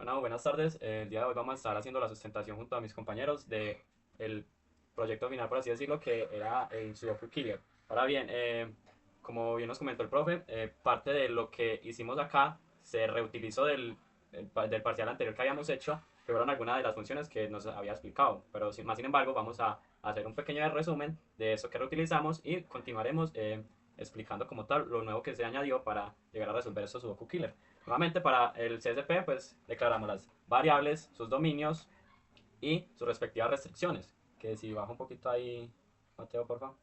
Bueno, buenas tardes. El día de hoy vamos a estar haciendo la sustentación junto a mis compañeros de el proyecto final, por así decirlo, que era el Sudoku Killer. Ahora bien, como bien nos comentó el profe, parte de lo que hicimos acá se reutilizó del parcial anterior que habíamos hecho, que fueron algunas de las funciones que nos había explicado. Pero sin embargo, vamos a hacer un pequeño resumen de eso que reutilizamos y continuaremos explicando como tal lo nuevo que se añadió para llegar a resolver estos Sudoku Killer. Nuevamente para el CSP, pues declaramos las variables, sus dominios y sus respectivas restricciones. Que si bajo un poquito ahí, Mateo, por favor.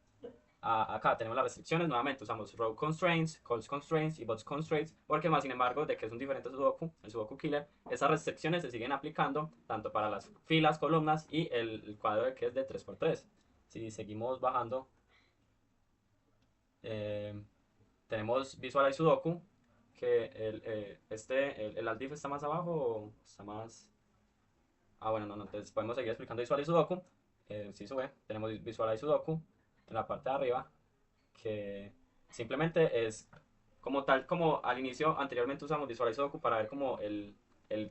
Acá tenemos las restricciones, nuevamente usamos row constraints, calls constraints y box constraints, porque más sin embargo, de que es un diferente Sudoku, el Sudoku Killer, esas restricciones se siguen aplicando tanto para las filas, columnas y el cuadro que es de 3x3. Si seguimos bajando, eh, tenemos Visualize Sudoku, que el Aldif está más abajo o está más... bueno, no, entonces podemos seguir explicando Visualize Sudoku. Si sube, tenemos Visualize Sudoku en la parte de arriba, que simplemente es como tal, como al inicio, anteriormente usamos Visualize Sudoku para ver como el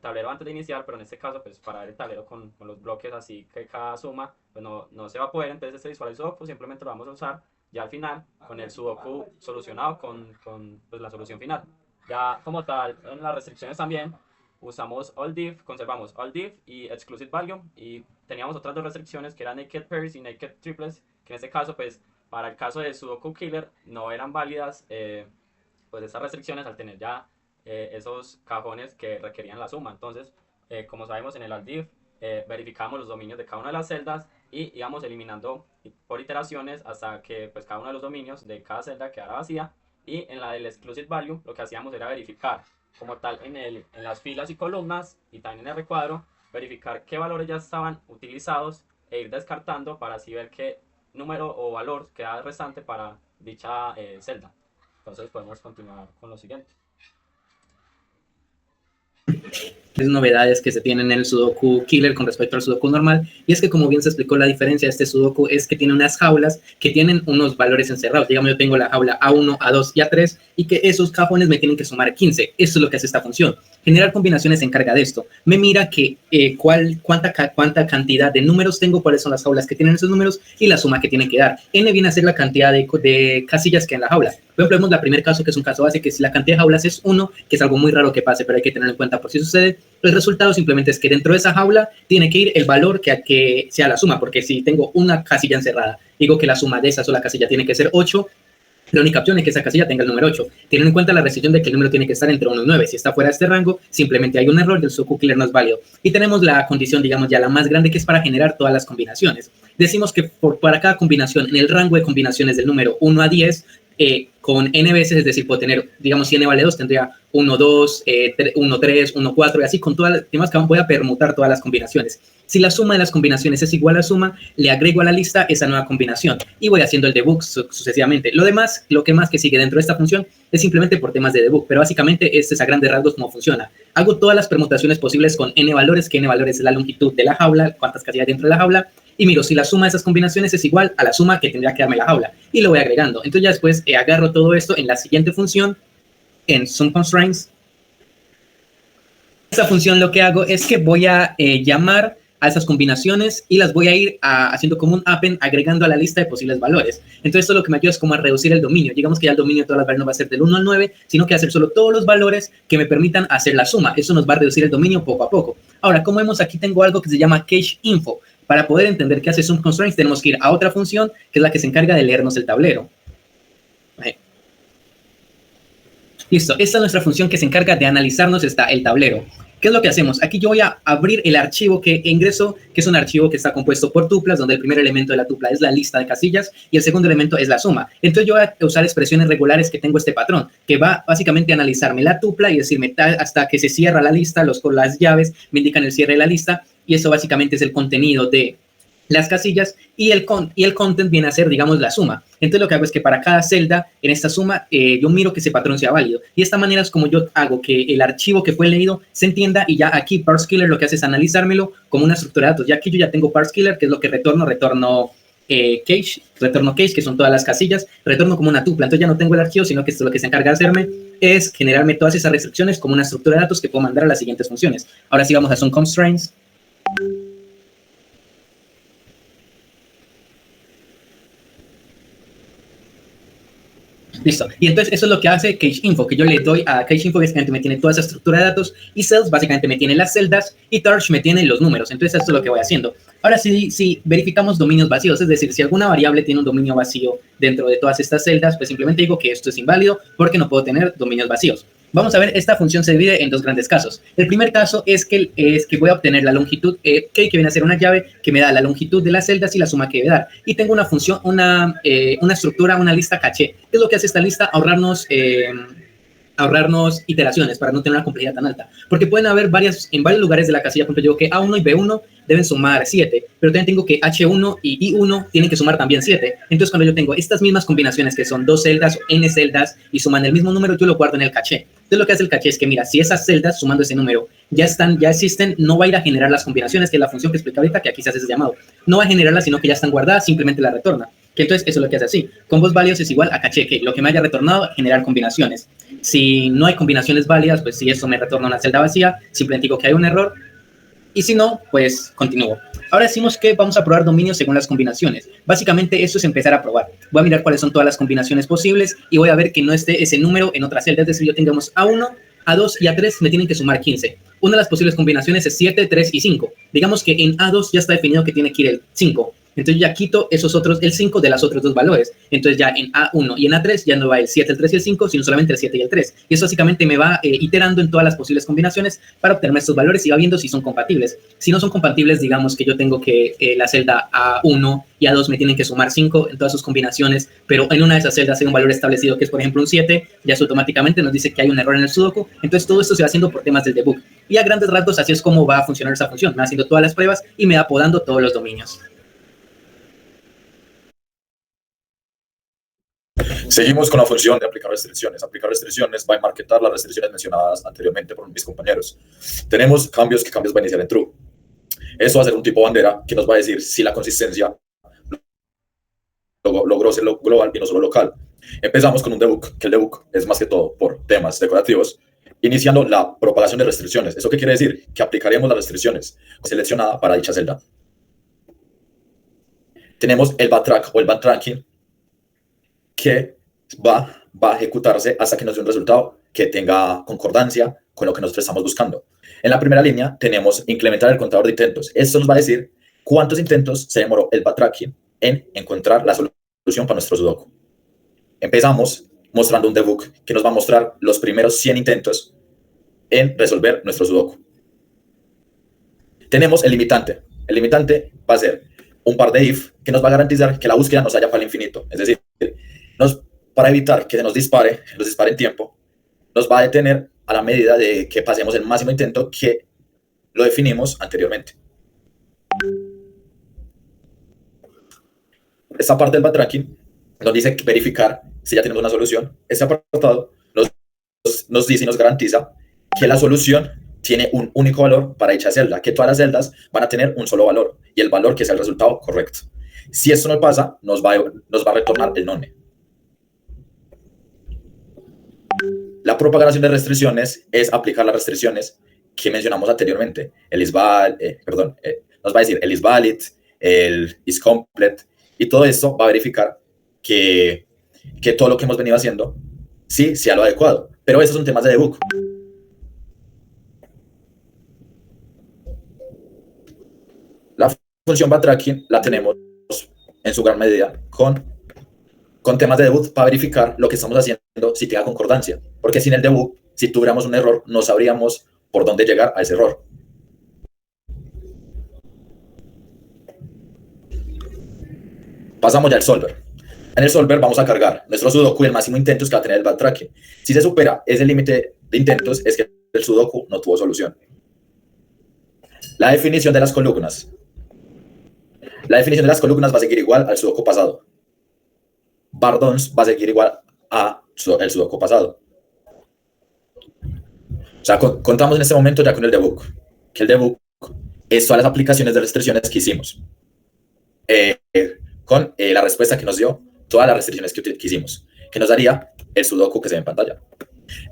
tablero antes de iniciar, pero en este caso, pues para ver el tablero con los bloques así que cada suma, pues no se va a poder, entonces este Visualize Sudoku simplemente lo vamos a usar ya al final con el Sudoku solucionado con pues, la solución final. Ya como tal, en las restricciones también usamos all conservamos all y exclusive value y teníamos otras dos restricciones que eran naked pairs y naked triples, que en este caso pues para el caso de Sudoku Killer no eran válidas pues esas restricciones al tener ya esos cajones que requerían la suma. Entonces, como sabemos en el all verificamos los dominios de cada una de las celdas y íbamos eliminando por iteraciones hasta que pues cada uno de los dominios de cada celda quedara vacía. Y en la del exclusive value lo que hacíamos era verificar como tal en las filas y columnas y también en el recuadro, verificar qué valores ya estaban utilizados e ir descartando para así ver qué número o valor queda restante para dicha celda. Entonces podemos continuar con lo siguiente. Novedades que se tienen en el Sudoku Killer con respecto al Sudoku normal, y es que, como bien se explicó, la diferencia de este Sudoku es que tiene unas jaulas que tienen unos valores encerrados. Digamos, yo tengo la jaula A1, A2 y A3, y que esos cajones me tienen que sumar 15. Eso es lo que hace esta función. Generar combinaciones se encarga de esto. Me mira que cuánta cantidad de números tengo, cuáles son las jaulas que tienen esos números y la suma que tienen que dar. N viene a ser la cantidad de casillas que hay en la jaula. Por ejemplo, vemos el primer caso, que es un caso base, que si la cantidad de jaulas es 1, que es algo muy raro que pase, pero hay que tenerlo en cuenta por si sucede. El resultado simplemente es que dentro de esa jaula tiene que ir el valor que sea la suma, porque si tengo una casilla encerrada, digo que la suma de esa sola casilla tiene que ser 8, la única opción es que esa casilla tenga el número 8. Teniendo en cuenta la restricción de que el número tiene que estar entre 1 y 9. Si está fuera de este rango, simplemente hay un error y el Sudoku Killer no es válido. Y tenemos la condición, digamos, ya la más grande, que es para generar todas las combinaciones. Decimos que para cada combinación, en el rango de combinaciones del número 1 a 10, con n veces, es decir, puedo tener, digamos, si n vale 2, tendría 1, 2, 1, 3, 1, 4, y así con todas las demás que voy a permutar todas las combinaciones. Si la suma de las combinaciones es igual a la suma, le agrego a la lista esa nueva combinación y voy haciendo el debug sucesivamente. Lo que más que sigue dentro de esta función es simplemente por temas de debug, pero básicamente este es a grandes rasgos cómo funciona. Hago todas las permutaciones posibles con n valores, que n valores es la longitud de la jaula, cuántas casillas dentro de la jaula, y miro si la suma de esas combinaciones es igual a la suma que tendría que darme la jaula, y lo voy agregando. Entonces ya después agarro todo esto en la siguiente función, en SumConstraints. Esta función lo que hago es que voy a llamar a esas combinaciones y las voy a ir haciendo como un append, agregando a la lista de posibles valores. Entonces esto lo que me ayuda es como a reducir el dominio. Digamos que ya el dominio de todas las variables no va a ser del 1 al 9, sino que va a ser solo todos los valores que me permitan hacer la suma. Eso nos va a reducir el dominio poco a poco. Ahora, como vemos, aquí tengo algo que se llama cache info. Para poder entender qué hace SumConstraints, tenemos que ir a otra función, que es la que se encarga de leernos el tablero. Listo, esta es nuestra función que se encarga de analizarnos el tablero. ¿Qué es lo que hacemos? Aquí yo voy a abrir el archivo que ingreso, que es un archivo que está compuesto por tuplas, donde el primer elemento de la tupla es la lista de casillas y el segundo elemento es la suma. Entonces yo voy a usar expresiones regulares que tengo este patrón, que va básicamente a analizarme la tupla y decirme hasta que se cierra la lista, las llaves me indican el cierre de la lista, y eso básicamente es el contenido de las casillas, y el content viene a ser, digamos, la suma. Entonces lo que hago es que para cada celda en esta suma yo miro que ese patrón sea válido, y de esta manera es como yo hago que el archivo que fue leído se entienda, y ya aquí ParseKiller lo que hace es analizármelo como una estructura de datos. Ya aquí yo ya tengo ParseKiller, que es lo que retorno cache, retorno cache, que son todas las casillas, retorno como una tupla. Entonces ya no tengo el archivo, sino que esto lo que se encarga de hacerme es generarme todas esas restricciones como una estructura de datos que puedo mandar a las siguientes funciones. Ahora sí vamos a some constraints. Listo. Y entonces eso es lo que hace CacheInfo, que yo le doy a CacheInfo, básicamente me tiene toda esa estructura de datos, y Cells básicamente me tiene las celdas, y Torch me tiene los números. Entonces esto es lo que voy haciendo. Ahora sí, si verificamos dominios vacíos, es decir, si alguna variable tiene un dominio vacío dentro de todas estas celdas, pues simplemente digo que esto es inválido porque no puedo tener dominios vacíos. Vamos a ver, esta función se divide en dos grandes casos. El primer caso es que voy a obtener la longitud, que viene a ser una llave que me da la longitud de las celdas y la suma que debe dar. Y tengo una función, una estructura, una lista caché. ¿Qué es lo que hace esta lista? Ahorrarnos iteraciones para no tener una complejidad tan alta. Porque pueden haber en varios lugares de la casilla, por ejemplo, yo digo que A1 y B1 deben sumar 7, pero también tengo que H1 y I1 tienen que sumar también 7. Entonces, cuando yo tengo estas mismas combinaciones, que son 2 celdas o n celdas, y suman el mismo número, yo lo guardo en el caché. Entonces, lo que hace el caché es que, mira, si esas celdas, sumando ese número, ya existen, no va a ir a generar las combinaciones, que es la función que explica ahorita, que aquí se hace ese llamado. No va a generarlas, sino que ya están guardadas, simplemente las retorna. Que entonces, eso es lo que hace así. Combos válidos es igual a caché, que lo que me haya retornado, generar combinaciones. Si no hay combinaciones válidas, pues si eso me retorna una celda vacía, simplemente digo que hay un error, y si no, pues continúo. Ahora decimos que vamos a probar dominios según las combinaciones. Básicamente esto es empezar a probar. Voy a mirar cuáles son todas las combinaciones posibles y voy a ver que no esté ese número en otra celda. Es decir, yo tengamos A1, A2 y A3 me tienen que sumar 15. Una de las posibles combinaciones es 7, 3 y 5. Digamos que en A2 ya está definido que tiene que ir el 5. Entonces ya quito esos otros, el 5 de los otros dos valores. Entonces ya en A1 y en A3 ya no va el 7, el 3 y el 5, sino solamente el 7 y el 3. Y eso básicamente me va iterando en todas las posibles combinaciones para obtener estos valores y va viendo si son compatibles. Si no son compatibles, digamos que yo tengo que la celda A1 y A2 me tienen que sumar 5 en todas sus combinaciones, pero en una de esas celdas hay un valor establecido que es, por ejemplo, un 7, ya eso automáticamente nos dice que hay un error en el sudoku. Entonces todo esto se va haciendo por temas del debug. Y a grandes rasgos así es como va a funcionar esa función. Me va haciendo todas las pruebas y me va podando todos los dominios. Seguimos con la función de aplicar restricciones. Aplicar restricciones va a enmarquetar las restricciones mencionadas anteriormente por mis compañeros. Tenemos cambios que cambios va a iniciar en true. Eso va a ser un tipo bandera que nos va a decir si la consistencia logró ser global y no solo local. Empezamos con un debug, que el debug es más que todo por temas decorativos, iniciando la propagación de restricciones. ¿Eso qué quiere decir? Que aplicaremos las restricciones seleccionadas para dicha celda. Tenemos el backtrack o el backtracking, que va a ejecutarse hasta que nos dé un resultado que tenga concordancia con lo que nosotros estamos buscando. En la primera línea tenemos incrementar el contador de intentos. Esto nos va a decir cuántos intentos se demoró el backtracking en encontrar la solución para nuestro sudoku. Empezamos mostrando un debug que nos va a mostrar los primeros 100 intentos en resolver nuestro sudoku. Tenemos el limitante. El limitante va a ser un par de if que nos va a garantizar que la búsqueda nos vaya para el infinito. Es decir, para evitar que se nos dispare en tiempo, nos va a detener a la medida de que pasemos el máximo intento que lo definimos anteriormente. Esta parte del backtracking nos dice verificar si ya tenemos una solución. Este apartado nos dice y nos garantiza que la solución tiene un único valor para dicha celda, que todas las celdas van a tener un solo valor y el valor que sea el resultado correcto. Si esto no pasa, nos va a retornar el none. La propagación de restricciones es aplicar las restricciones que mencionamos anteriormente. Nos va a decir el is valid, el is complete, y todo esto va a verificar que todo lo que hemos venido haciendo sí sea lo adecuado. Pero esos son temas de debug. La función backtracking la tenemos en su gran medida con temas de debug para verificar lo que estamos haciendo si tenga concordancia. Porque sin el debug, si tuviéramos un error, no sabríamos por dónde llegar a ese error. Pasamos ya al solver. En el solver vamos a cargar nuestro sudoku y el máximo intentos que va a tener el backtracking. Si se supera ese límite de intentos, es que el sudoku no tuvo solución. La definición de las columnas. La definición de las columnas va a seguir igual al sudoku pasado. Bardons va a seguir igual a el sudoku pasado. O sea, contamos en este momento ya con el debug. Que el debug es todas las aplicaciones de restricciones que hicimos. con la respuesta que nos dio todas las restricciones que hicimos, que nos daría el sudoku que se ve en pantalla.